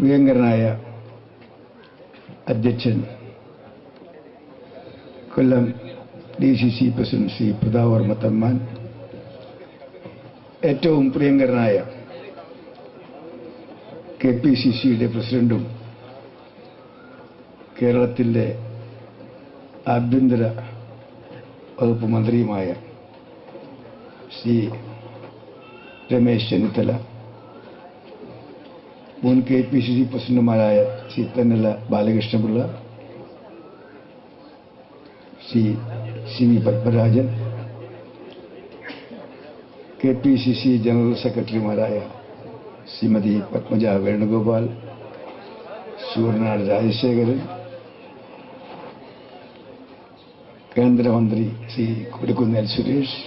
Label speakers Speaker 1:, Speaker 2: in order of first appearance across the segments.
Speaker 1: പ്രിയങ്കരനായ അധ്യക്ഷൻ കൊല്ലം DCC president Shri Prathapavarma Thamman, ഏറ്റവും പ്രിയങ്കരനായ KPCCയുടെ പ്രസിഡന്റും കേരളത്തിൻ്റെ ആഭ്യന്തര വകുപ്പ് മന്ത്രിയുമായ ശ്രീ രമേശ് ചെന്നിത്തല, മുൻ KPCC പ്രസിഡന്റുമാരായ Shri Thennala Balakrishna Pillai, Shri CV Padmarajan, KPCC general സെക്രട്ടറിമാരായ ശ്രീമതി പത്മജ വേണുഗോപാൽ, ശൂരനാട് രാജശേഖരൻ, കേന്ദ്രമന്ത്രി ശ്രീ കൊടിക്കുന്നിൽ സുരേഷ്,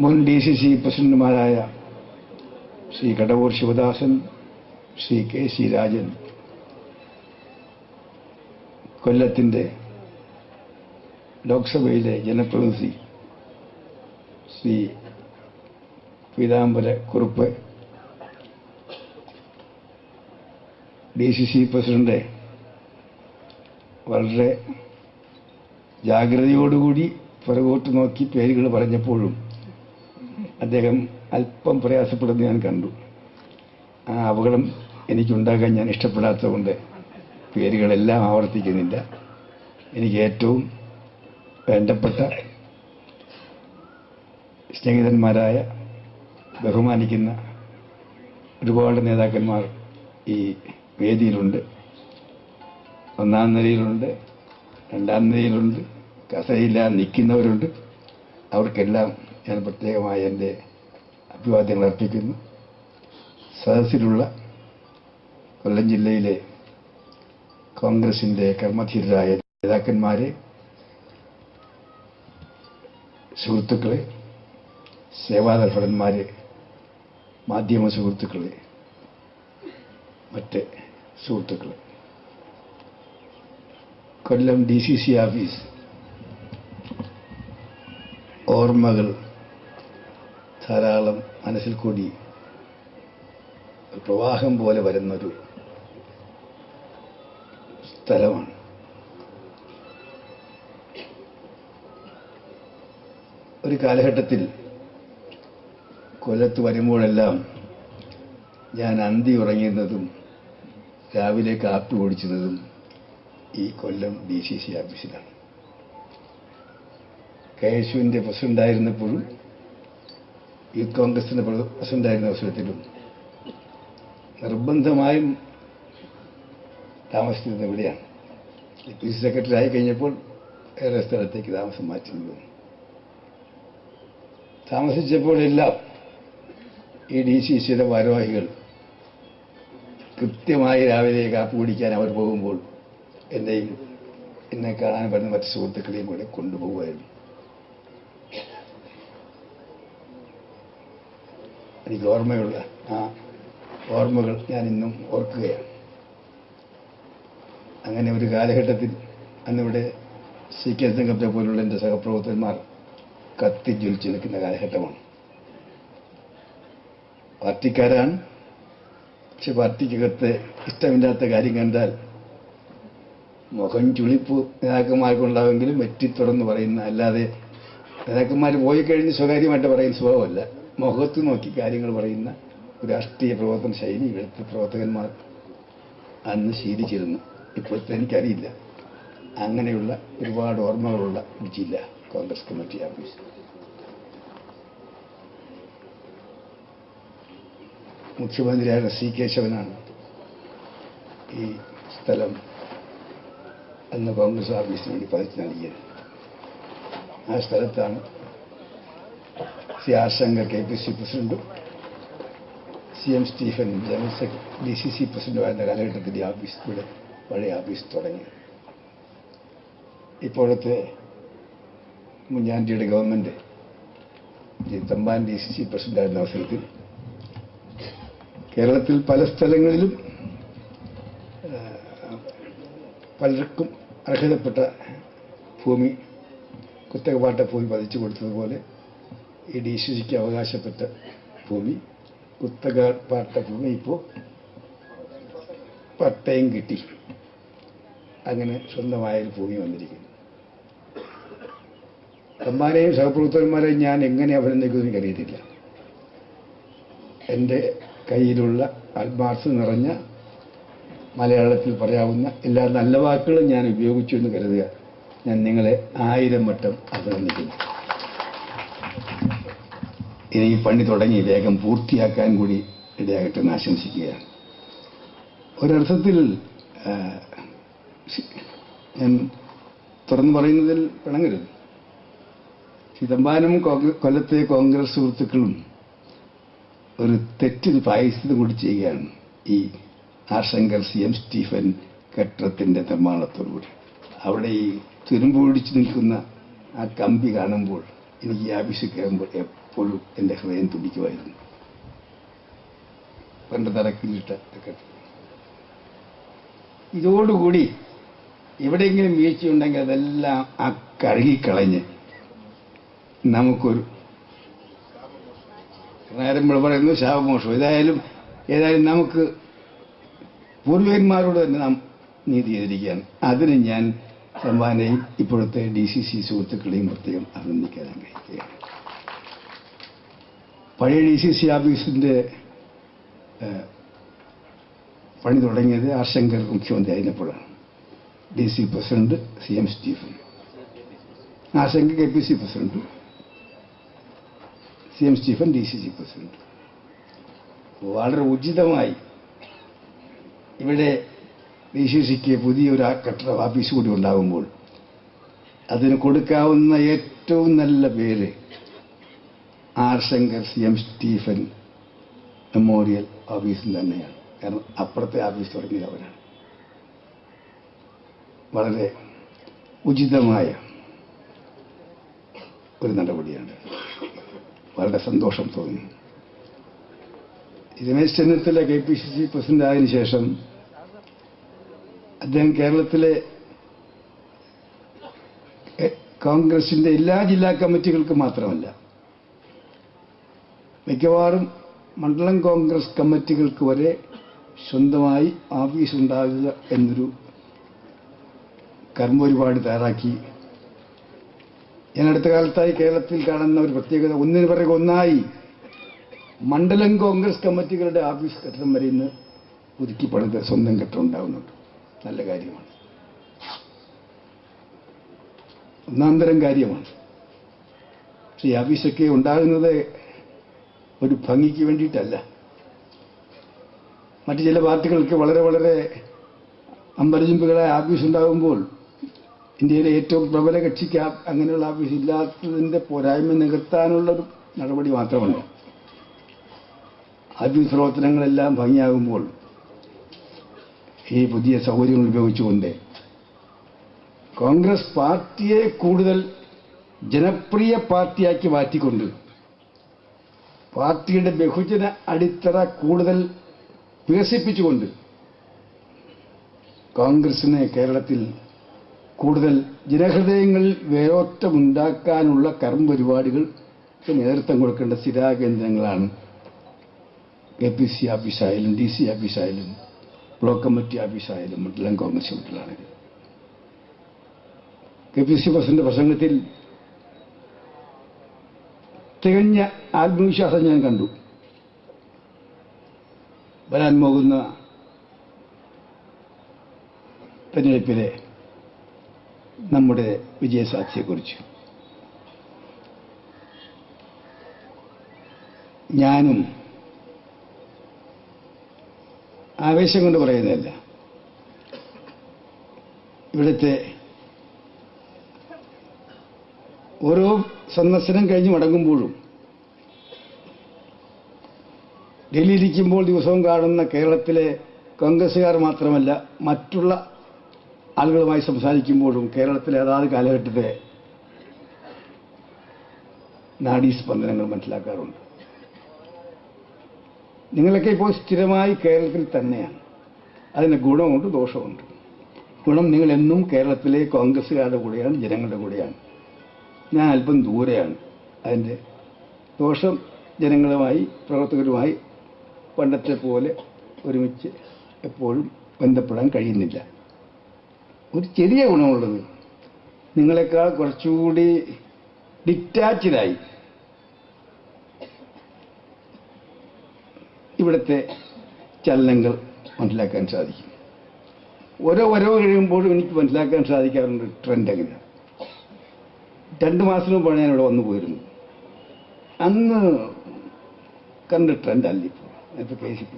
Speaker 1: മുൻ DCC പ്രസിഡന്റുമാരായ ശ്രീ കടവൂർ ശിവദാസൻ, ശ്രീ KC രാജൻ, കൊല്ലത്തിൻ്റെ ലോക്സഭയിലെ ജനപ്രതിനിധി ശ്രീ പീതാംബര കുറുപ്പ്, DCC പ്രസിഡന്റ് വളരെ ജാഗ്രതയോടുകൂടി പുറകോട്ട് നോക്കി പേരുകൾ പറഞ്ഞപ്പോഴും അദ്ദേഹം അല്പം പ്രയാസപ്പെടുന്നത് ഞാൻ കണ്ടു. ആ അപകടം എനിക്കുണ്ടാകാൻ ഞാൻ ഇഷ്ടപ്പെടാത്തതുകൊണ്ട് പേരുകളെല്ലാം ആവർത്തിക്കുന്നില്ല. എനിക്ക് ഏറ്റവും വേണ്ടപ്പെട്ട സ്നേഹിതന്മാരായ ബഹുമാനിക്കുന്ന ഒരുപാട് നേതാക്കന്മാർ ഈ വേദിയിലുണ്ട്. ഒന്നാം നിരയിലുണ്ട്, രണ്ടാം നിരയിലുണ്ട്, കസേരയില്ലാതെ നിൽക്കുന്നവരുണ്ട്. അവർക്കെല്ലാം ഞാൻ പ്രത്യേകമായി എൻ്റെ അഭിവാദ്യങ്ങൾ അർപ്പിക്കുന്നു. സദസ്സിലുള്ള കൊല്ലം ജില്ലയിലെ കോൺഗ്രസിൻ്റെ കർമ്മധീരരായ നേതാക്കന്മാരെ, സുഹൃത്തുക്കളെ, സേവാതൽപരന്മാരെ, മാധ്യമ സുഹൃത്തുക്കളെ, മറ്റ് സുഹൃത്തുക്കളെ, കൊല്ലം DCC ഓഫീസ് ഓർമ്മകൾ ധാരാളം മനസ്സിൽ കൂടി പ്രവാഹം പോലെ വരുന്നൊരു സ്ഥലമാണ്. ഒരു കാലഘട്ടത്തിൽ കൊല്ലത്ത് വരുമ്പോഴെല്ലാം ഞാൻ അന്തി ഉറങ്ങിയിരുന്നതും രാവിലെ കാപ്പി കുടിച്ചിരുന്നതും ഈ കൊല്ലം DCC ഓഫീസിലാണ്. KSUവിൻ്റെ പ്രസിഡന്റായിരുന്നപ്പോഴും യൂത്ത് കോൺഗ്രസിൻ്റെ പ്രസിഡന്റായിരുന്ന അവസരത്തിലും നിർബന്ധമായും താമസിച്ചിരുന്നത് ഇവിടെയാണ്. PC സെക്രട്ടറി ആയി കഴിഞ്ഞപ്പോൾ വേറെ സ്ഥലത്തേക്ക് താമസം മാറ്റുന്നത്. താമസിച്ചപ്പോഴെല്ലാം ഈ DCCയുടെ ഭാരവാഹികൾ കൃത്യമായി രാവിലെ കാപ്പി കുടിക്കാൻ അവർ പോകുമ്പോൾ എന്നെ കാണാൻ വരുന്ന മറ്റ് സുഹൃത്തുക്കളെയും കൂടെ കൊണ്ടുപോകുമായിരുന്നു. എനിക്ക് ഓർമ്മയുള്ള ആ ഓർമ്മകൾ ഞാൻ ഇന്നും ഓർക്കുകയാണ്. അങ്ങനെ ഒരു കാലഘട്ടത്തിൽ അന്നിവിടെ CK തങ്കപ്പനെ പോലുള്ള എൻ്റെ സഹപ്രവർത്തകന്മാർ കത്തിജ്വലിച്ച് നിൽക്കുന്ന കാലഘട്ടമാണ്. പാർട്ടിക്കാരാണ്, പക്ഷെ പാർട്ടിക്കകത്ത് ഇഷ്ടമില്ലാത്ത കാര്യം കണ്ടാൽ മുഖം ചുളിപ്പ് നേതാക്കന്മാർക്കുണ്ടാവെങ്കിലും വെറ്റി തുറന്ന് പറയുന്ന, അല്ലാതെ നേതാക്കന്മാർ പോയി കഴിഞ്ഞ് സ്വകാര്യമായിട്ട് പറയുന്ന സ്വഭാവമല്ല, മുഖത്ത് നോക്കി കാര്യങ്ങൾ പറയുന്ന ഒരു രാഷ്ട്രീയ പ്രവർത്തന ശൈലി ഇവിടുത്തെ പ്രവർത്തകന്മാർ അന്ന് ശീലിച്ചിരുന്നു. ഇപ്പോഴത്തെ എനിക്കറിയില്ല. അങ്ങനെയുള്ള ഒരുപാട് ഓർമ്മകളുള്ള ഒരു ജില്ല കോൺഗ്രസ് കമ്മിറ്റി ഓഫീസ്. മുഖ്യമന്ത്രിയായ C കേശവനാണ് ഈ സ്ഥലം അന്ന് കോൺഗ്രസ് ഓഫീസിന് വേണ്ടി പതിച്ചു നൽകിയത്. ആ സ്ഥലത്താണ് CR ശങ്കർ KPCC പ്രസിഡന്റും CM Stephen general secretary DCC പ്രസിഡന്റുമായിരുന്ന കാലഘട്ടത്തിൽ ഈ ഓഫീസ്, ഇവിടെ പഴയ ഓഫീസ് തുടങ്ങി. ഇപ്പോഴത്തെ മുൻഗാന്ധിയുടെ ഗവൺമെൻറ് തമ്പാൻ DCC പ്രസിഡന്റായിരുന്ന അവസരത്തിൽ കേരളത്തിൽ പല സ്ഥലങ്ങളിലും പലർക്കും അർഹതപ്പെട്ട ഭൂമി കുത്തകപാട്ട ഭൂമി പതിച്ചു കൊടുത്തതുപോലെ ഈ DCCക്ക് അവകാശപ്പെട്ട ഭൂമി കുത്തകപാട്ട ഭൂമി ഇപ്പോൾ പട്ടയം കിട്ടി. അങ്ങനെ സ്വന്തമായൊരു ഭൂമി വന്നിരിക്കുന്നു. തമ്പാനെയും സഹപ്രവർത്തകന്മാരെയും ഞാൻ എങ്ങനെ അഭിനന്ദിക്കുമെന്ന് എനിക്കറിയത്തില്ല. എൻ്റെ കയ്യിലുള്ള ആത്മാർത്ഥത നിറഞ്ഞ മലയാളത്തിൽ പറയാവുന്ന എല്ലാ നല്ല വാക്കുകളും ഞാൻ ഉപയോഗിച്ചു എന്ന് കരുതുക. ഞാൻ നിങ്ങളെ 1000 വട്ടം അഭിനന്ദിക്കുന്നു. ഇനി ഈ പണി തുടങ്ങി വേഗം പൂർത്തിയാക്കാൻ കൂടി ഇടയാകട്ടെ എന്ന് ആശംസിക്കുകയാണ്. ഒരർത്ഥത്തിൽ ഞാൻ തുറന്നു പറയുന്നതിൽ പിണങ്ങരുത്. തമ്പാനും കൊല്ലത്തെ കോൺഗ്രസ് സുഹൃത്തുക്കളും ഒരു തെറ്റിന് പായസത കൂടി ചെയ്യുകയാണ്. ഈ ആശങ്കർ CM സ്റ്റീഫൻ കെട്ടിടത്തിൻ്റെ നിർമ്മാണത്തോടുകൂടി അവിടെ ഈ തുരുമ്പ് പിടിച്ചു നിൽക്കുന്ന ആ കമ്പി കാണുമ്പോൾ എനിക്ക് ഈ ആഫീസിൽ കയറുമ്പോൾ എപ്പോഴും എൻ്റെ ഹൃദയം തുടിക്കുമായിരുന്നു. പണ്ട് തറക്കിലിട്ട കെട്ടിടം. ഇതോടുകൂടി എവിടെയെങ്കിലും വീഴ്ചയുണ്ടെങ്കിൽ അതെല്ലാം ആ കഴുകിക്കളഞ്ഞ് നമുക്കൊരു നേരം പറയുന്നു ശാപമോഷം. ഏതായാലും നമുക്ക് പൂർവികന്മാരോട് തന്നെ നാം നീതി ചെയ്തിരിക്കുകയാണ്. അതിന് ഞാൻ തമ്പാനെയും ഇപ്പോഴത്തെ DCC സുഹൃത്തുക്കളെയും പ്രത്യേകം അഭിനന്ദിക്കാൻ ആഗ്രഹിക്കുകയാണ്. പഴയ DCC ഓഫീസിൻ്റെ പണി തുടങ്ങിയത് ആശങ്കർ മുഖ്യമന്ത്രി ആയിരുന്നപ്പോഴാണ്. DC president CM Stephen, R Sankar KPC president, CM Stephen DCC president. വളരെ ഉചിതമായി ഇവിടെ DCCക്ക് പുതിയൊരു കെട്ടിട ഓഫീസ് കൂടി ഉണ്ടാകുമ്പോൾ അതിന് കൊടുക്കാവുന്ന ഏറ്റവും നല്ല പേര് ആശങ്കർ CM സ്റ്റീഫൻ മെമ്മോറിയൽ ഓഫീസും തന്നെയാണ്. കാരണം അപ്പുറത്തെ ഓഫീസ് തുടങ്ങിയത് അവരാണ്. വളരെ ഉചിതമായ ഒരു നടപടിയാണ്. വളരെ സന്തോഷം തോന്നി. രമേശ് ചെന്നിത്തല KPCC പ്രസിഡന്റ് ആയതിനു ശേഷം അദ്ദേഹം കേരളത്തിലെ കോൺഗ്രസിന്റെ എല്ലാ ജില്ലാ കമ്മിറ്റികൾക്കും മാത്രമല്ല മിക്കവാറും മണ്ഡലം കോൺഗ്രസ് കമ്മിറ്റികൾക്ക് വരെ സ്വന്തമായി ഓഫീസ് ഉണ്ടാകുക എന്നൊരു കർമ്മപരിപാടി തയ്യാറാക്കി. ഞാൻ അടുത്ത കാലത്തായി കേരളത്തിൽ കാണുന്ന ഒരു പ്രത്യേകത, ഒന്നിനു പിറകെ ഒന്നായി മണ്ഡലം കോൺഗ്രസ് കമ്മിറ്റികളുടെ ഓഫീസ് കെട്ടിടം വരെ ഇന്ന് പുതുക്കി പണിത് സ്വന്തം കെട്ടിടം ഉണ്ടാകുന്നുണ്ട്. നല്ല കാര്യമാണ്, ഒന്നാന്തരം കാര്യമാണ്. പക്ഷേ ഈ ഓഫീസൊക്കെ ഉണ്ടാകുന്നത് ഒരു ഭംഗിക്ക് വേണ്ടിയിട്ടല്ല. മറ്റു ചില പാർട്ടികൾക്ക് വളരെ വളരെ അമ്പരചുംബികളായ ഓഫീസ് ഉണ്ടാകുമ്പോൾ ഇന്ത്യയിലെ ഏറ്റവും പ്രബല കക്ഷിക്ക് അങ്ങനെയുള്ള ഓഫീസ് ഇല്ലാത്തതിൻ്റെ പോരായ്മ നികത്താനുള്ളൊരു നടപടി മാത്രമല്ല. ഓഫീസ് പ്രവർത്തനങ്ങളെല്ലാം ഭംഗിയാകുമ്പോൾ ഈ പുതിയ സൗകര്യങ്ങൾ ഉപയോഗിച്ചുകൊണ്ട് കോൺഗ്രസ് പാർട്ടിയെ കൂടുതൽ ജനപ്രിയ പാർട്ടിയാക്കി മാറ്റിക്കൊണ്ട് പാർട്ടിയുടെ ബഹുജന അടിത്തറ കൂടുതൽ വികസിപ്പിച്ചുകൊണ്ട് കോൺഗ്രസിനെ കേരളത്തിൽ കൂടുതൽ ജനഹൃദയങ്ങളിൽ വേരോറ്റമുണ്ടാക്കാനുള്ള കർമ്മപരിപാടികൾക്ക് നേതൃത്വം കൊടുക്കേണ്ട സ്ഥിരാകേന്ദ്രങ്ങളാണ് KPC ഓഫീസായാലും DC ഓഫീസായാലും ബ്ലോക്ക് കമ്മിറ്റി ഓഫീസായാലും മണ്ഡലം കോൺഗ്രസ് കമ്മിറ്റികളാണെങ്കിലും. KPC പ്രസിഡന്റ് പ്രസംഗത്തിൽ തികഞ്ഞ ആത്മവിശ്വാസം ഞാൻ കണ്ടു. വരാൻ പോകുന്ന തെരഞ്ഞെടുപ്പിലെ നമ്മുടെ വിജയസാധ്യതയെക്കുറിച്ച്. ഞാനും ആവേശം കൊണ്ട് പറയുന്നതല്ല, ഇവിടുത്തെ ഓരോ സന്ദർശനം കഴിഞ്ഞ് മടങ്ങുമ്പോഴും ഡൽഹിയിലിരിക്കുമ്പോൾ ദിവസവും കാണുന്ന കേരളത്തിലെ കോൺഗ്രസ്സുകാർ മാത്രമല്ല മറ്റുള്ള ആളുകളുമായി സംസാരിക്കുമ്പോഴും കേരളത്തിലെ അതാത് കാലഘട്ടത്തെ നാഡീസ്പന്ദനങ്ങൾ മനസ്സിലാക്കാറുണ്ട്. നിങ്ങളൊക്കെ ഇപ്പോൾ സ്ഥിരമായി കേരളത്തിൽ തന്നെയാണ്. അതിന് ഗുണമുണ്ട്, ദോഷമുണ്ട്. ഗുണം നിങ്ങൾ എന്നും കേരളത്തിലെ കോൺഗ്രസ്സുകാരുടെ കൂടെയാണ്, ജനങ്ങളുടെ കൂടെയാണ്. ഞാൻ അല്പം ദൂരെയാണ്. അതിൻ്റെ ദോഷം ജനങ്ങളുമായി, പ്രവർത്തകരുമായി പണ്ടത്തെ പോലെ ഒരുമിച്ച് എപ്പോഴും ബന്ധപ്പെടാൻ കഴിയുന്നില്ല. ഒരു ചെറിയ ഗുണമുള്ളത്, നിങ്ങളെക്കാൾ കുറച്ചുകൂടി ഡിറ്റാച്ച്ഡായി ഇവിടുത്തെ ചലനങ്ങൾ മനസ്സിലാക്കാൻ സാധിക്കും. ഓരോ വരവ് കഴിയുമ്പോഴും എനിക്ക് മനസ്സിലാക്കാൻ സാധിക്കാറുണ്ട് ട്രെൻഡ് എങ്ങനെയാണ്. 2 മാസം മുമ്പാണ് ഞാൻ ഇവിടെ വന്നു പോയിരുന്നു. അന്ന് കണ്ട ട്രെൻഡ് അല്ല ഇപ്പോൾ KCP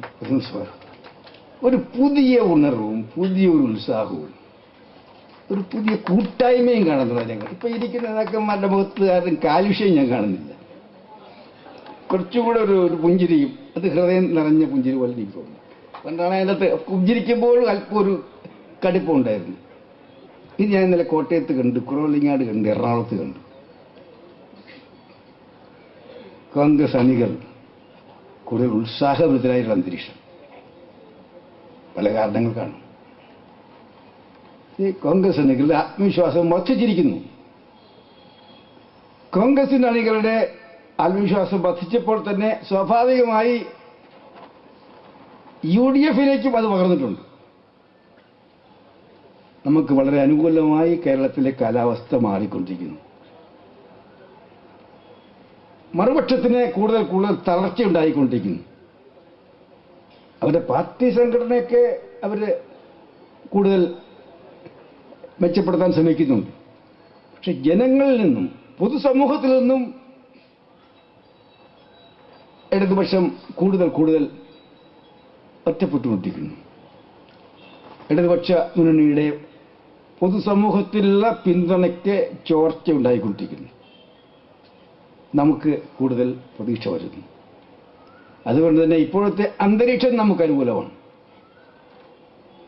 Speaker 1: ഒരു പുതിയ ഉണർവും പുതിയൊരു ഉത്സാഹവും ഒരു പുതിയ കൂട്ടായ്മയും കാണുന്നത് ഞങ്ങൾ. ഇപ്പം ഇരിക്കുന്ന നേതാക്കന്മാരുടെ മുഖത്ത് ആരും കാലുഷ്യം ഞാൻ കാണുന്നില്ല. കുറച്ചുകൂടെ ഒരു പുഞ്ചിരിയും, അത് ഹൃദയം നിറഞ്ഞ പുഞ്ചിരി പോലെ എനിക്ക് തോന്നുന്നു. പണ്ടാണ് അതിനകത്ത് പുഞ്ചിരിക്കുമ്പോഴും അല്പം ഒരു കടുപ്പമുണ്ടായിരുന്നു. ഇത് ഞാൻ ഇന്നലെ കോട്ടയത്ത് കണ്ടു, കുറവള്ളിങ്ങാട് കണ്ടു, എറണാകുളത്ത് കണ്ടു. കോൺഗ്രസ് അണികൾ കൂടുതൽ ഉത്സാഹഭരിതരായുള്ള അന്തരീക്ഷം. പല കാരണങ്ങൾ കാണും. ഈ കോൺഗ്രസ് അണികളുടെ ആത്മവിശ്വാസം വർദ്ധിച്ചിരിക്കുന്നു. കോൺഗ്രസിന്റെ അണികളുടെ ആത്മവിശ്വാസം വർദ്ധിച്ചപ്പോൾ തന്നെ സ്വാഭാവികമായി UDFിലേക്കും അത് പകർന്നിട്ടുണ്ട്. നമുക്ക് വളരെ അനുകൂലമായി കേരളത്തിലെ കാലാവസ്ഥ മാറിക്കൊണ്ടിരിക്കുന്നു. മറുപക്ഷത്തിന് കൂടുതൽ കൂടുതൽ തളർച്ചയുണ്ടായിക്കൊണ്ടിരിക്കുന്നു. അവരുടെ പാർട്ടി സംഘടനയൊക്കെ അവർ കൂടുതൽ മെച്ചപ്പെടുത്താൻ ശ്രമിക്കുന്നുണ്ട്. പക്ഷെ ജനങ്ങളിൽ നിന്നും പൊതുസമൂഹത്തിൽ നിന്നും ഇടതുപക്ഷം കൂടുതൽ കൂടുതൽ ഒറ്റപ്പെട്ടുകൊണ്ടിരിക്കുന്നു. ഇടതുപക്ഷ മുന്നണിയുടെ പൊതുസമൂഹത്തിലുള്ള പിന്തുണയ്ക്ക് ചോർച്ച ഉണ്ടായിക്കൊണ്ടിരിക്കുന്നു. നമുക്ക് കൂടുതൽ പ്രതീക്ഷ വരുന്നു. അതുകൊണ്ട് തന്നെ ഇപ്പോഴത്തെ അന്തരീക്ഷം നമുക്ക് അനുകൂലമാണ്.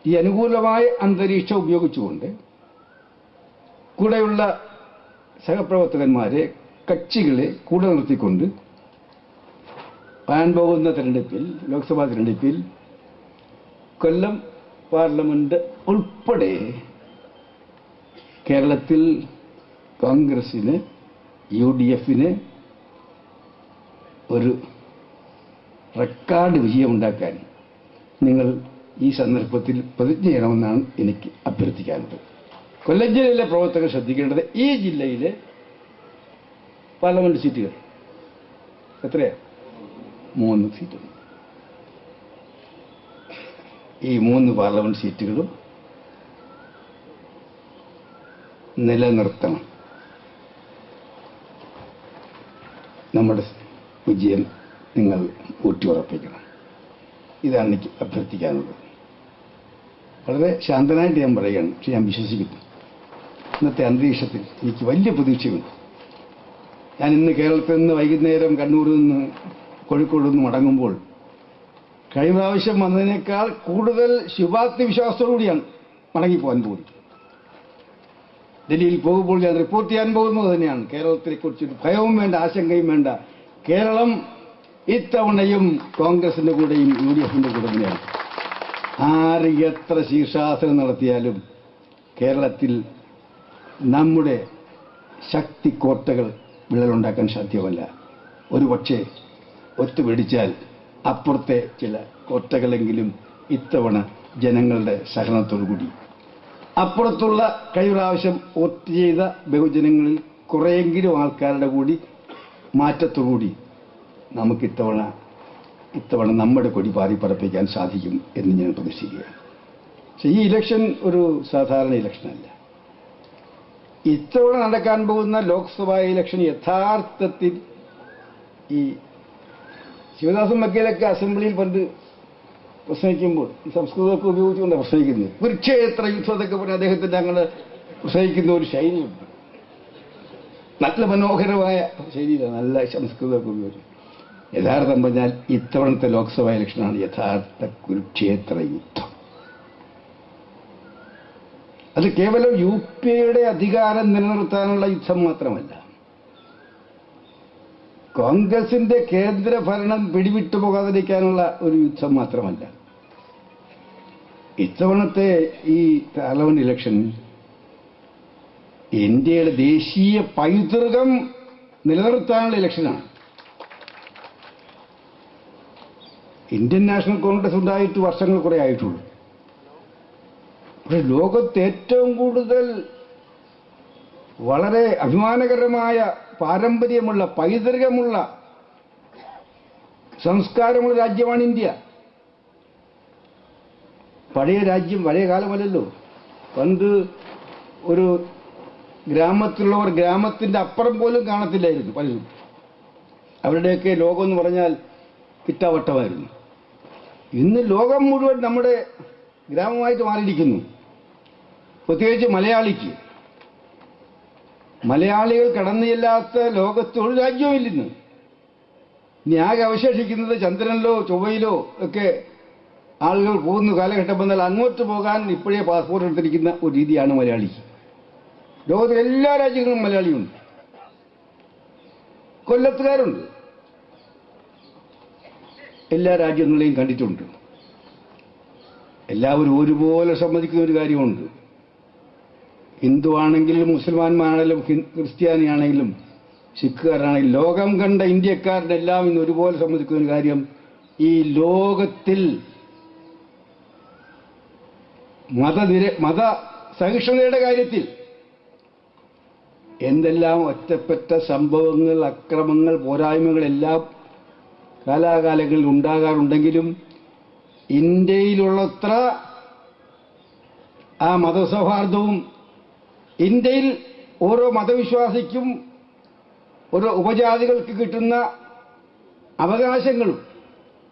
Speaker 1: ഈ അനുകൂലമായ അന്തരീക്ഷം ഉപയോഗിച്ചുകൊണ്ട് കൂടെയുള്ള സഹപ്രവർത്തകന്മാരെ, കക്ഷികളെ കൂടെ നിർത്തിക്കൊണ്ട് വരാൻ പോകുന്ന തെരഞ്ഞെടുപ്പിൽ, ലോക്സഭാ തെരഞ്ഞെടുപ്പിൽ കൊല്ലം പാർലമെന്റ് ഉൾപ്പെടെ കേരളത്തിൽ കോൺഗ്രസിന്, UDFിന് ഒരു റെക്കോർഡ് വിജയമുണ്ടാക്കാൻ നിങ്ങൾ ഈ സന്ദർഭത്തിൽ പ്രതിജ്ഞ ചെയ്യണമെന്നാണ് എനിക്ക് അഭ്യർത്ഥിക്കാനുള്ളത്. കൊല്ലം ജില്ലയിലെ പ്രവർത്തകർ ശ്രദ്ധിക്കേണ്ടത്, ഈ ജില്ലയിലെ പാർലമെന്റ് സീറ്റുകൾ എത്രയാണ്? 3 സീറ്റുകൾ. ഈ 3 പാർലമെന്റ് സീറ്റുകളും നിലനിർത്തണം. നമ്മുടെ വിജയം നിങ്ങൾ ഊട്ടിയുറപ്പിക്കണം. ഇതാണ് എനിക്ക് അഭ്യർത്ഥിക്കാനുള്ളത്. വളരെ ശാന്തനായിട്ട് ഞാൻ പറയുകയാണ്. പക്ഷെ ഞാൻ വിശ്വസിക്കുന്നു, ഇന്നത്തെ അന്തരീക്ഷത്തിൽ എനിക്ക് വലിയ പ്രതീക്ഷയുണ്ട്. ഞാൻ ഇന്ന് കേരളത്തിൽ നിന്ന് വൈകുന്നേരം കണ്ണൂരിൽ നിന്ന് കോഴിക്കോട് നിന്ന് മടങ്ങുമ്പോൾ കഴിഞ്ഞ പ്രാവശ്യം വന്നതിനേക്കാൾ കൂടുതൽ ശുഭാപ്തി വിശ്വാസത്തോടുകൂടിയാണ് മടങ്ങിപ്പോകാൻ പോകുന്നത്. ഡൽഹിയിൽ പോകുമ്പോൾ ഞാൻ റിപ്പോർട്ട് ചെയ്യാൻ പോകുന്നത് തന്നെയാണ്. കേരളത്തെക്കുറിച്ചൊരു ഭയവും വേണ്ട, ആശങ്കയും വേണ്ട. കേരളം ഇത്തവണയും കോൺഗ്രസിന്റെ കൂടെയും UDFിന്റെ കൂടെ തന്നെയാണ്. ആര് എത്ര ശീർഷാസനം നടത്തിയാലും കേരളത്തിൽ നമ്മുടെ ശക്തി കോട്ടകൾ വിള്ളലുണ്ടാക്കാൻ സാധ്യമല്ല. ഒരുപക്ഷെ ഒത്തുപിടിച്ചാൽ അപ്പുറത്തെ ചില കോട്ടകളെങ്കിലും ഇത്തവണ ജനങ്ങളുടെ സഹനത്തോടുകൂടി, അപ്പുറത്തുള്ള കഴിഞ്ഞ പ്രാവശ്യം വോട്ട് ചെയ്ത ബഹുജനങ്ങളിൽ കുറെയെങ്കിലും ആൾക്കാരുടെ കൂടി മാറ്റത്തോടുകൂടി നമുക്ക് ഇത്തവണ നമ്മുടെ കൊടി പാറി പറപ്പിക്കാൻ സാധിക്കും എന്ന് ഞാൻ പ്രതീക്ഷിക്കുകയാണ്. പക്ഷേ ഈ ഇലക്ഷൻ ഒരു സാധാരണ ഇലക്ഷനല്ല. ഇത്തവണ നടക്കാൻ പോകുന്ന ലോക്സഭാ ഇലക്ഷൻ യഥാർത്ഥത്തിൽ ഈ ശിവദാസൻ വക്കീലൊക്കെ അസംബ്ലിയിൽ പണ്ട് പ്രസംഗിക്കുമ്പോൾ ഈ സംസ്കൃതമൊക്കെ ഉപയോഗിച്ചുകൊണ്ടാണ് പ്രസംഗിക്കുന്നത്. കുരുക്ഷേത്ര യുദ്ധത്തൊക്കെ പറഞ്ഞ് അദ്ദേഹത്തിൻ്റെ അങ്ങനെ പ്രസംഗിക്കുന്ന ഒരു ശൈലിയുണ്ട്. നല്ല മനോഹരമായ ശൈലിയിലാണ്, നല്ല സംസ്കൃതമൊക്കെ ഉപയോഗിച്ചു. യഥാർത്ഥം പറഞ്ഞാൽ ഇത്തവണത്തെ ലോക്സഭാ ഇലക്ഷനാണ് യഥാർത്ഥ കുരുക്ഷേത്ര യുദ്ധം. അത് കേവലം UPയുടെ അധികാരം നിലനിർത്താനുള്ള യുദ്ധം മാത്രമല്ല, കോൺഗ്രസിന്റെ കേന്ദ്ര ഭരണം പിടിവിട്ടു പോകാതിരിക്കാനുള്ള ഒരു യുദ്ധം മാത്രമല്ല, ഇത്തവണത്തെ ഈ പാർലമെന്റ് ഇലക്ഷൻ ഇന്ത്യയുടെ ദേശീയ പൈതൃകം നിലനിർത്താനുള്ള ഇലക്ഷനാണ്. ഇന്ത്യൻ നാഷണൽ കോൺഗ്രസ് ഉണ്ടായിട്ട് വർഷങ്ങൾ കുറെ ആയിട്ടുള്ളൂ. പക്ഷെ ലോകത്ത് ഏറ്റവും കൂടുതൽ വളരെ അഭിമാനകരമായ പാരമ്പര്യമുള്ള പൈതൃകമുള്ള സംസ്കാരമുള്ള രാജ്യമാണ് ഇന്ത്യ. പഴയ രാജ്യം പഴയ കാലമല്ലല്ലോ. പണ്ട് ഒരു ഗ്രാമത്തിലുള്ളവർ ഗ്രാമത്തിന്റെ അപ്പുറം പോലും കാണത്തില്ലായിരുന്നു പലരും. അവരുടെയൊക്കെ ലോകം എന്ന് പറഞ്ഞാൽ ഇട്ടാവട്ടമായിരുന്നു. ഇന്ന് ലോകം മുഴുവൻ നമ്മുടെ ഗ്രാമമായിട്ട് മാറിയിരിക്കുന്നു. പ്രത്യേകിച്ച് മലയാളികൾ കടന്നു ചെല്ലാത്ത ലോകത്ത് ഒരു രാജ്യവുമില്ലെന്ന്. ഇനി ആകെ അവശേഷിക്കുന്നത് ചന്ദ്രനിലോ ചൊവ്വയിലോ ഒക്കെ ആളുകൾ പോകുന്ന കാലഘട്ടം വന്നാൽ അങ്ങോട്ട് പോകാൻ ഇപ്പോഴേ പാസ്പോർട്ട് എടുത്തിരിക്കുന്ന ഒരു രീതിയാണ് മലയാളിക്ക്. ലോകത്തിലെ എല്ലാ രാജ്യങ്ങളിലും മലയാളിയുണ്ട്, കൊല്ലത്തുകാരുണ്ട്, എല്ലാ രാജ്യങ്ങളെയും കണ്ടിട്ടുണ്ട്. എല്ലാവരും ഒരുപോലെ സമ്മതിക്കുന്ന ഒരു കാര്യമുണ്ട്. ഹിന്ദു ആണെങ്കിലും മുസൽമാന്മാരാണെങ്കിലും ക്രിസ്ത്യാനിയാണെങ്കിലും സിഖുകാരാണെങ്കിലും ലോകം കണ്ട ഇന്ത്യക്കാരനെല്ലാം ഇന്ന് ഒരുപോലെ സമ്മതിക്കുന്ന ഒരു കാര്യം, ഈ ലോകത്തിൽ മത സഹിഷ്ണുതയുടെ കാര്യത്തിൽ എന്തെല്ലാം ഒറ്റപ്പെട്ട സംഭവങ്ങൾ, അക്രമങ്ങൾ, പോരായ്മകളെല്ലാം കാലാകാലങ്ങളിൽ ഉണ്ടാകാറുണ്ടെങ്കിലും ഇന്ത്യയിലുള്ളത്ര ആ മതസൗഹാർദ്ദവും ഇന്ത്യയിൽ ഓരോ മതവിശ്വാസിക്കും ഓരോ ഉപജാതികൾക്ക് കിട്ടുന്ന അവകാശങ്ങളും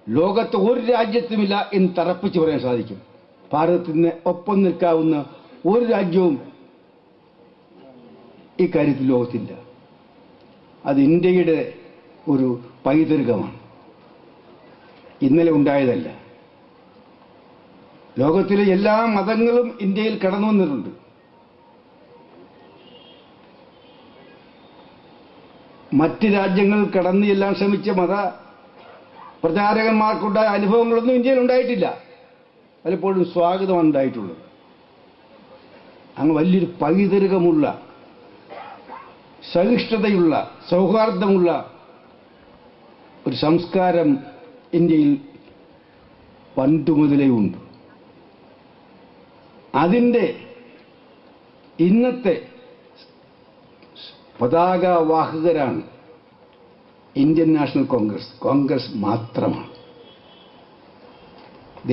Speaker 1: ലോകത്ത് ഒരു രാജ്യത്തുമില്ല എന്ന് തറപ്പിച്ച് പറയാൻ സാധിക്കും. ഭാരതത്തിന് ഒപ്പം നിൽക്കാവുന്ന ഒരു രാജ്യവും ഇക്കാര്യത്തിൽ ലോകത്തില്ല. അത് ഇന്ത്യയുടെ ഒരു പൈതൃകമാണ്, ഇന്നലെ ഉണ്ടായതല്ല. ലോകത്തിലെ എല്ലാ മതങ്ങളും ഇന്ത്യയിൽ കടന്നു വന്നിട്ടുണ്ട്. മറ്റ് രാജ്യങ്ങൾ കടന്നു ചെല്ലാൻ ശ്രമിച്ച മത പ്രചാരകന്മാർക്കുണ്ടായ അനുഭവങ്ങളൊന്നും ഇന്ത്യയിൽ ഉണ്ടായിട്ടില്ല. പലപ്പോഴും സ്വാഗതമാണ് ഉണ്ടായിട്ടുള്ളത്. അങ്ങ് വലിയൊരു പൈതൃകമുള്ള, സഹിഷ്ണുതയുള്ള, സൗഹാർദ്ദമുള്ള ഒരു സംസ്കാരം ഇന്ത്യയിൽ പണ്ടുമുതലേ ഉണ്ട്. അതിൻ്റെ ഇന്നത്തെ പതാകവാഹകരാണ് ഇന്ത്യൻ നാഷണൽ കോൺഗ്രസ് മാത്രമാണ്.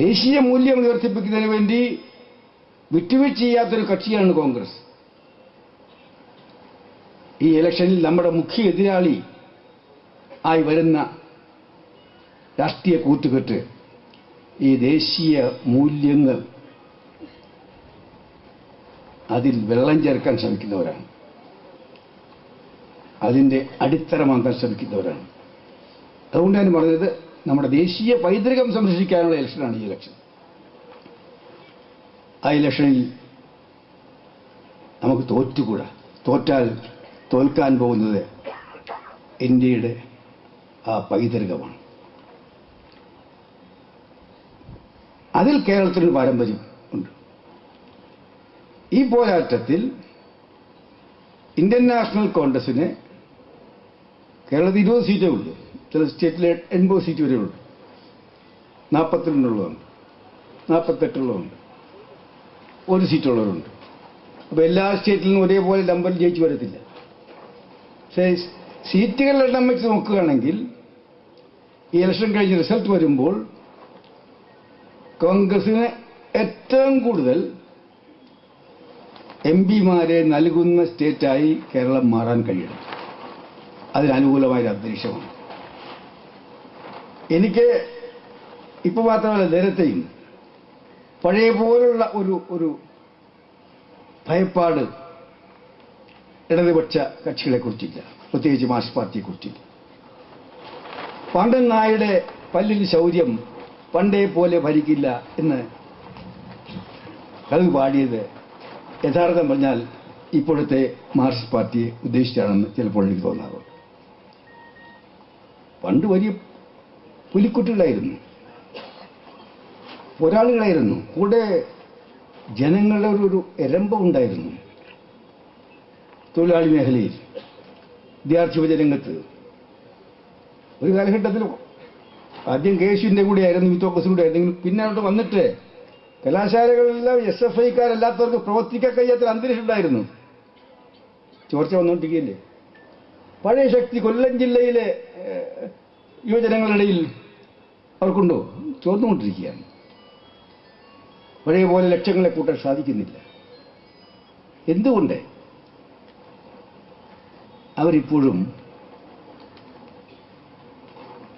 Speaker 1: ദേശീയ മൂല്യം ഉയർത്തിപ്പിക്കുന്നതിന് വേണ്ടി വിട്ടുവീഴ്ച ചെയ്യാത്തൊരു കക്ഷിയാണ് കോൺഗ്രസ്. ഈ ഇലക്ഷനിൽ നമ്മുടെ മുഖ്യ എതിരാളി ആയി വരുന്ന രാഷ്ട്രീയ കൂട്ടുകെട്ട് ഈ ദേശീയ മൂല്യങ്ങൾ അതിൽ വെള്ളം ചേർക്കാൻ ശ്രമിക്കുന്നവരാണ്, അതിൻ്റെ അടിത്തറ മാന്താൻ ശ്രമിക്കുന്നവരാണ്. അതുകൊണ്ട് ഞാൻ പറഞ്ഞത് നമ്മുടെ ദേശീയ പൈതൃകം സംരക്ഷിക്കാനുള്ള ഇലക്ഷനാണ് ഈ ഇലക്ഷൻ. ആ ഇലക്ഷനിൽ നമുക്ക് തോറ്റുകൂടാ. തോറ്റാൽ തോൽക്കാൻ പോകുന്നത് ഇന്ത്യയുടെ ആ പൈതൃകമാണ്. അതിൽ കേരളത്തിനൊരു പാരമ്പര്യം ഉണ്ട്. ഈ പോരാട്ടത്തിൽ ഇന്ത്യൻ നാഷണൽ കോൺഗ്രസിന് കേരളത്തിൽ 20 സീറ്റേ ഉള്ളൂ. ചില സ്റ്റേറ്റിൽ 80 സീറ്റ് വരെ ഉള്ളൂ. 42 48 ഒരു സീറ്റുള്ളവരുണ്ട്. അപ്പോൾ എല്ലാ സ്റ്റേറ്റിലും ഒരേപോലെ നമ്പറിൽ ജയിച്ചു വരത്തില്ല. പക്ഷേ സീറ്റുകളുടെ എണ്ണം വെച്ച് നോക്കുകയാണെങ്കിൽ ഈ ഇലക്ഷൻ കഴിഞ്ഞ് റിസൾട്ട് വരുമ്പോൾ കോൺഗ്രസിന് ഏറ്റവും കൂടുതൽ എംപിമാരെ നൽകുന്ന സ്റ്റേറ്റായി കേരളം മാറാൻ കഴിയണം. അതിനനുകൂലമായൊരു അന്തരീക്ഷമാണ്. എനിക്ക് ഇപ്പോൾ മാത്രമല്ല, നേരത്തെയും പഴയ പോലുള്ള ഒരു ഭയപ്പാട് ഇടതുപക്ഷ കക്ഷികളെക്കുറിച്ചില്ല, പ്രത്യേകിച്ച് മാർക്സിസ്റ്റ് പാർട്ടിയെക്കുറിച്ചില്ല. പാണ്ഡൻ നായരുടെ പല്ലിൽ ശൗര്യം പണ്ടേ പോലെ ഭരിക്കില്ല എന്ന് കവി പാടിയത് യഥാർത്ഥം പറഞ്ഞാൽ ഇപ്പോഴത്തെ മാർക്സിസ്റ്റ് പാർട്ടിയെ ഉദ്ദേശിച്ചാണെന്ന് ചിലപ്പോൾ എനിക്ക് തോന്നാറുണ്ട്. പണ്ട് വലിയ പുലിക്കുട്ടികളായിരുന്നു. പോരാളികളായിരുന്നു. കൂടെ ജനങ്ങളുടെ ഒരു എരമ്പം ഉണ്ടായിരുന്നു. തൊഴിലാളി മേഖലയിൽ, വിദ്യാർത്ഥി യുവജനരംഗത്ത് ഒരു കാലഘട്ടത്തിൽ ആദ്യം കേശുവിൻ്റെ കൂടെയായിരുന്നു, യൂത്ത് കൂടെ ആയിരുന്നെങ്കിലും പിന്നെ അവിടെ വന്നിട്ട് കലാശാലകളിലെല്ലാം SFIക്കാരല്ലാത്തവർക്ക് പ്രവർത്തിക്കാൻ കഴിയാത്തൊരു അന്തരീക്ഷം ഉണ്ടായിരുന്നു. ചോർച്ച വന്നുകൊണ്ടിരിക്കുകയല്ലേ. പഴയ ശക്തി കൊല്ലം ജില്ലയിലെ യുവജനങ്ങളുടെ ഇടയിൽ അവർക്കുണ്ടോ? ചോർന്നുകൊണ്ടിരിക്കുകയാണ്. പഴയ പോലെ ലക്ഷ്യങ്ങളെ കൂട്ടാൻ സാധിക്കുന്നില്ല. എന്തുകൊണ്ട്? അവരിപ്പോഴും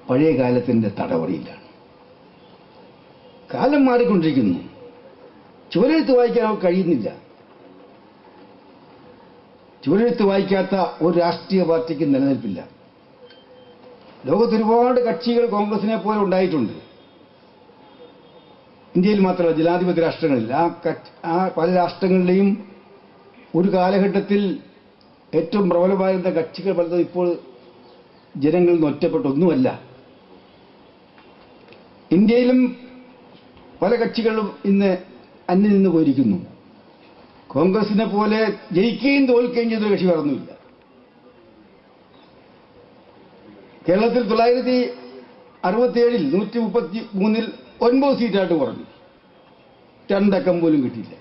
Speaker 1: പഴയ കാലത്തിൻ്റെ തടവറയിലാണ്. കാലം മാറിക്കൊണ്ടിരിക്കുന്നു. ചുവരെഴുത്ത് വായിക്കാൻ അവർക്ക് കഴിയുന്നില്ല. ചുവരെഴുത്ത് വായിക്കാത്ത ഒരു രാഷ്ട്രീയ പാർട്ടിക്ക് നിലനിൽപ്പില്ല. ലോകത്ത് ഒരുപാട് കക്ഷികൾ കോൺഗ്രസിനെ പോലെ ഉണ്ടായിട്ടുണ്ട്. ഇന്ത്യയിൽ മാത്രമല്ല, ജനാധിപത്യ രാഷ്ട്രങ്ങളിൽ ആ പല രാഷ്ട്രങ്ങളിലെയും ഒരു കാലഘട്ടത്തിൽ ഏറ്റവും പ്രബലമായിരുന്ന കക്ഷികൾ പലതും ഇപ്പോൾ ജനങ്ങളിൽ നിന്ന് ഒറ്റപ്പെട്ടൊന്നുമല്ല. ഇന്ത്യയിലും പല കക്ഷികളും ഇന്ന് അന്യം നിന്ന് പോയിരിക്കുന്നു. കോൺഗ്രസിനെ പോലെ ജയിക്കുകയും തോൽക്കുകയും ചെയ്ത കക്ഷി പറഞ്ഞില്ല. കേരളത്തിൽ 967-ൽ 133-ൽ 9 സീറ്റായിട്ട് കുറഞ്ഞു. 2 അക്കം പോലും കിട്ടിയില്ല.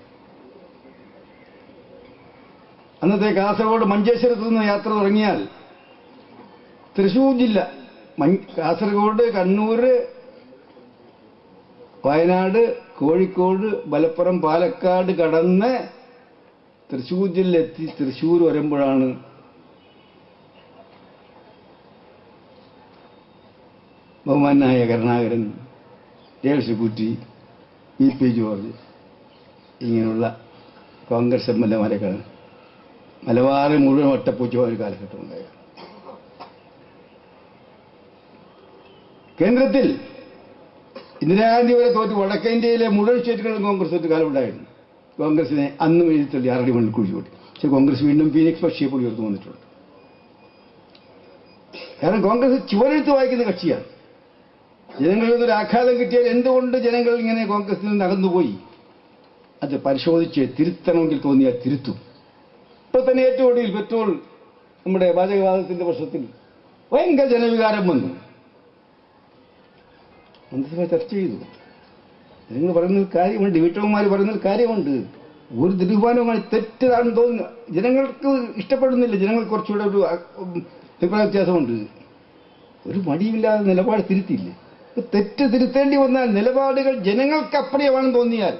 Speaker 1: അന്നത്തെ കാസർഗോഡ് മഞ്ചേശ്വരത്ത് നിന്ന് യാത്ര തുടങ്ങിയാൽ തൃശ്ശൂർ ജില്ല, കാസർഗോഡ്, കണ്ണൂർ, വയനാട്, കോഴിക്കോട്, മലപ്പുറം, പാലക്കാട് കടന്ന് തൃശ്ശൂർ ജില്ലയിലെത്തി തൃശ്ശൂർ വരുമ്പോഴാണ് ബഹുമാനായ കരുണാകരൻ, ദേവസ്വകുറ്റി, VP ജോർജ് ഇങ്ങനെയുള്ള കോൺഗ്രസ് MLA-മാരെ മലബാർ മുഴുവൻ വട്ടപ്പൂച്ച ഒരു കാലഘട്ടം ഉണ്ടായിരുന്നു. കേന്ദ്രത്തിൽ ഇന്ദിരാഗാന്ധി വരെ തോറ്റ് വടക്കേ ഇന്ത്യയിലെ മുഴുവൻ സ്റ്റേറ്റുകളിലും കോൺഗ്രസ് ഒരു കാലം ഉണ്ടായിരുന്നു. കോൺഗ്രസിനെ അന്നും എഴുത്തള്ളി 6 അടി മണ്ണിൽ കുഴിച്ചുകൂട്ടി. പക്ഷെ കോൺഗ്രസ് വീണ്ടും ഫീനിക്സ് പക്ഷിയെ പോലെ ഉയർന്നു വന്നിട്ടുണ്ട്. കാരണം കോൺഗ്രസ് ചുവരെഴുത്ത് വായിക്കുന്ന കക്ഷിയാണ്. ജനങ്ങളിൽ നിന്നൊരു ആഘാതം കിട്ടിയാൽ എന്തുകൊണ്ട് ജനങ്ങൾ ഇങ്ങനെ കോൺഗ്രസിൽ നിന്ന് അകന്നുപോയി, അത് പരിശോധിച്ച് തിരുത്തണമെങ്കിൽ തോന്നിയാൽ തിരുത്തും. ഇപ്പോൾ തന്നെ ഏറ്റവും ഒടുവിൽ പെട്രോൾ നമ്മുടെ പാചകവാതകത്തിന്റെ പ്രശ്നത്തിൽ ഭയങ്കര ജനവികാരം വന്നു. മന്ത്രിസഭ ചർച്ച ചെയ്തു. നിങ്ങൾ പറയുന്നതിൽ കാര്യമുണ്ട്, വീട്ടമ്മമാർ പറയുന്നതിൽ കാര്യമുണ്ട്. ഒരു തീരുമാനവുമായി തെറ്റാണെന്ന് തോന്നുന്നു. ജനങ്ങൾക്ക് ഇഷ്ടപ്പെടുന്നില്ല. ജനങ്ങൾ കുറച്ചുകൂടെ ഒരു അഭിപ്രായ വ്യത്യാസമുണ്ട്. ഒരു മടിയില്ലാതെ നിലപാട് തിരുത്തിയില്ലേ? തെറ്റ് തിരുത്തേണ്ടി വന്നാൽ നിലപാടുകൾ ജനങ്ങൾക്ക് അപ്രിയമാണെന്ന് തോന്നിയാൽ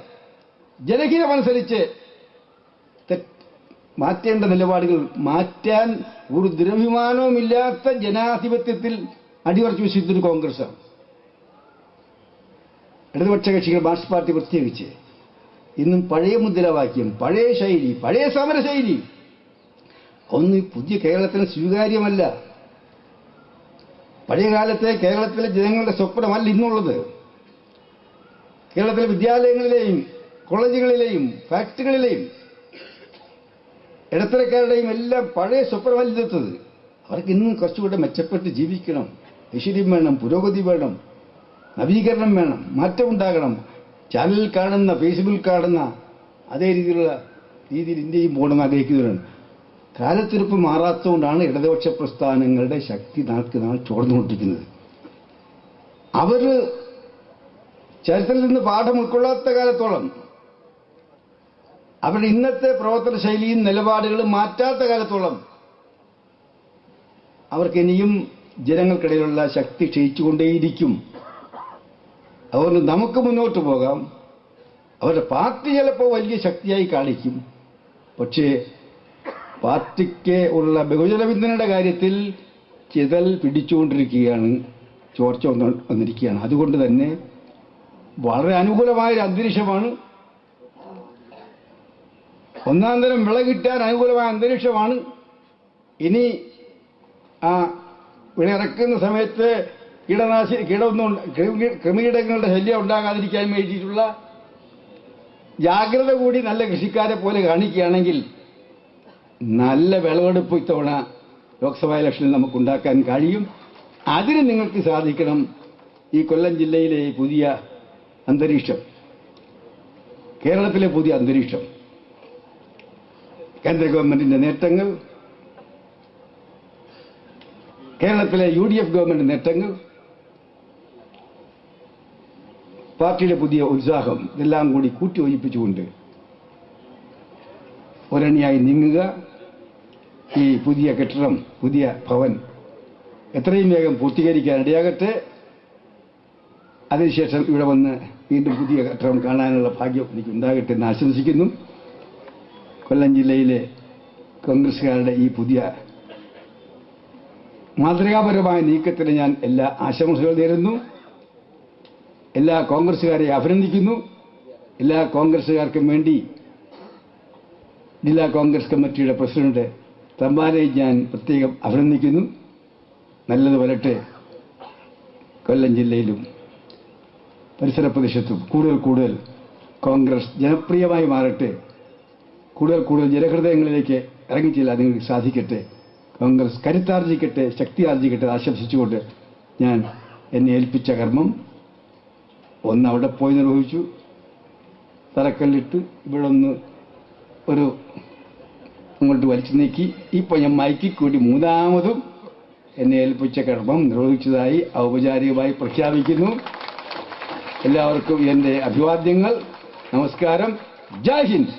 Speaker 1: ജനഹിതമനുസരിച്ച് മാറ്റേണ്ട നിലപാടുകൾ മാറ്റാൻ ഒരു ദുരഭിമാനവുമില്ലാത്ത ജനാധിപത്യത്തിൽ അടിയുറച്ചു വിശ്വസിച്ചൊരു കോൺഗ്രസ്സാണ്. ഇടതുപക്ഷ കക്ഷികൾ, മാർക്സിസ്റ്റ് പാർട്ടി പ്രത്യേകിച്ച്, ഇന്നും പഴയ മുദ്രാവാക്യം, പഴയ ശൈലി, പഴയ സമരശൈലി ഒന്നും പുതിയ കേരളത്തിന് സ്വീകാര്യമല്ല. പഴയ കാലത്തെ കേരളത്തിലെ ജനങ്ങളുടെ സ്വപ്നമല്ല ഇന്നുള്ളത്. കേരളത്തിലെ വിദ്യാലയങ്ങളിലെയും കോളേജുകളിലെയും ഫാക്ടറികളിലെയും ഇടത്തരക്കാരുടെയും എല്ലാം പഴയ സ്വപ്നമല്ല ഇതെത്തത്. അവർക്ക് ഇന്നും കുറച്ചുകൂടെ മെച്ചപ്പെട്ട് ജീവിക്കണം. ഐശ്വര്യം വേണം, പുരോഗതി വേണം, നവീകരണം വേണം, മാറ്റമുണ്ടാകണം. ചാനലിൽ കാണുന്ന, ഫേസ്ബുക്കിൽ കാണുന്ന അതേ രീതിയിൽ ഇന്ത്യയും പോകണമെന്ന് ആഗ്രഹിക്കുന്നവരാണ്. കാലത്തിരുപ്പ് മാറാത്തതുകൊണ്ടാണ് ഇടതുപക്ഷ പ്രസ്ഥാനങ്ങളുടെ ശക്തി നാൾക്ക് നാൾ ചോർന്നുകൊണ്ടിരിക്കുന്നത്. അവർ ചരിത്രത്തിൽ നിന്ന് പാഠം ഉൾക്കൊള്ളാത്ത കാലത്തോളം, അവരുടെ ഇന്നത്തെ പ്രവർത്തന ശൈലിയും നിലപാടുകളും മാറ്റാത്ത കാലത്തോളം അവർക്ക് ഇനിയും ജനങ്ങൾക്കിടയിലുള്ള ശക്തി ക്ഷയിച്ചുകൊണ്ടേയിരിക്കും. അതുകൊണ്ട് നമുക്ക് മുന്നോട്ട് പോകാം. അവരുടെ പാർട്ടി ചിലപ്പോൾ വലിയ ശക്തിയായി കാണിക്കും. പക്ഷേ പാർട്ടിക്ക് ഉള്ള ബഹുജന പിന്തുണയുടെ കാര്യത്തിൽ ചിതൽ പിടിച്ചുകൊണ്ടിരിക്കുകയാണ്, ചോർച്ച വന്നിരിക്കുകയാണ്. അതുകൊണ്ട് തന്നെ വളരെ അനുകൂലമായൊരു അന്തരീക്ഷമാണ്, ഒന്നാം തരം വിള കിട്ടാൻ അനുകൂലമായ അന്തരീക്ഷമാണ്. ഇനി ആ വിളയിറക്കുന്ന സമയത്ത് കൃമികീടങ്ങളുടെ ശല്യം ഉണ്ടാകാതിരിക്കാൻ വേണ്ടിയിട്ടുള്ള ജാഗ്രത കൂടി നല്ല കൃഷിക്കാരെ പോലെ കാണിക്കുകയാണെങ്കിൽ നല്ല വിളവെടുപ്പ് ഇത്തവണ ലോക്സഭാ ഇലക്ഷനിൽ നമുക്കുണ്ടാക്കാൻ കഴിയും. അതിന് നിങ്ങൾക്ക് സാധിക്കണം. ഈ കൊല്ലം ജില്ലയിലെ പുതിയ അന്തരീക്ഷം, കേരളത്തിലെ പുതിയ അന്തരീക്ഷം, കേന്ദ്ര ഗവൺമെന്റിന്റെ നേട്ടങ്ങൾ, കേരളത്തിലെ UDF ഗവൺമെന്റ് നേട്ടങ്ങൾ, പാർട്ടിയുടെ പുതിയ ഉത്സാഹം, ഇതെല്ലാം കൂടി കൂട്ടിയോജിപ്പിച്ചുകൊണ്ട് ഒരണിയായി നീങ്ങുക. ഈ പുതിയ കെട്ടിടം, പുതിയ ഭവൻ എത്രയും വേഗം പൂർത്തീകരിക്കാൻ ഇടയാകട്ടെ. അതിനുശേഷം ഇവിടെ വന്ന് വീണ്ടും പുതിയ കെട്ടിടം കാണാനുള്ള ഭാഗ്യം എനിക്ക് ഉണ്ടാകട്ടെ എന്ന് ആശംസിക്കുന്നു. കൊല്ലം ജില്ലയിലെ കോൺഗ്രസുകാരുടെ ഈ പുതിയ മാതൃകാപരമായ നീക്കത്തിന് ഞാൻ എല്ലാ ആശംസകൾ നേരുന്നു. എല്ലാ കോൺഗ്രസുകാരെ അഭിനന്ദിക്കുന്നു. എല്ലാ കോൺഗ്രസുകാർക്കും വേണ്ടി ജില്ലാ കോൺഗ്രസ് കമ്മിറ്റിയുടെ പ്രസിഡന്റ് തമ്പാനെ ഞാൻ പ്രത്യേകം അഭിനന്ദിക്കുന്നു. നല്ലത് വരട്ടെ. കൊല്ലം ജില്ലയിലും പരിസര പ്രദേശത്തും കൂടുതൽ കോൺഗ്രസ് ജനപ്രിയമായി മാറട്ടെ. കൂടുതൽ ജനഹൃദയങ്ങളിലേക്ക് ഇറങ്ങിച്ചെല്ലാൻ നിങ്ങൾക്ക് സാധിക്കട്ടെ. കോൺഗ്രസ് കരുത്താർജിക്കട്ടെ, ശക്തി ആർജിക്കട്ടെ ആശംസിച്ചുകൊണ്ട് ഞാൻ എന്നെ ഏൽപ്പിച്ച കർമ്മം ഒന്ന് അവിടെ പോയി നിർവഹിച്ചു. തറക്കല്ലിട്ട് ഇവിടെ ഒന്ന് അങ്ങോട്ട് വലിച്ചു നീക്കി. ഇപ്പോൾ ഞാൻ മയക്കി കൂടി മൂന്നാമതും എന്നെ ഏൽപ്പിച്ച കർമ്മം നിർവഹിച്ചതായി ഔപചാരികമായി പ്രഖ്യാപിക്കുന്നു. എല്ലാവർക്കും എൻ്റെ അഭിവാദ്യങ്ങൾ. നമസ്കാരം. ജയ് ഹിന്ദ്.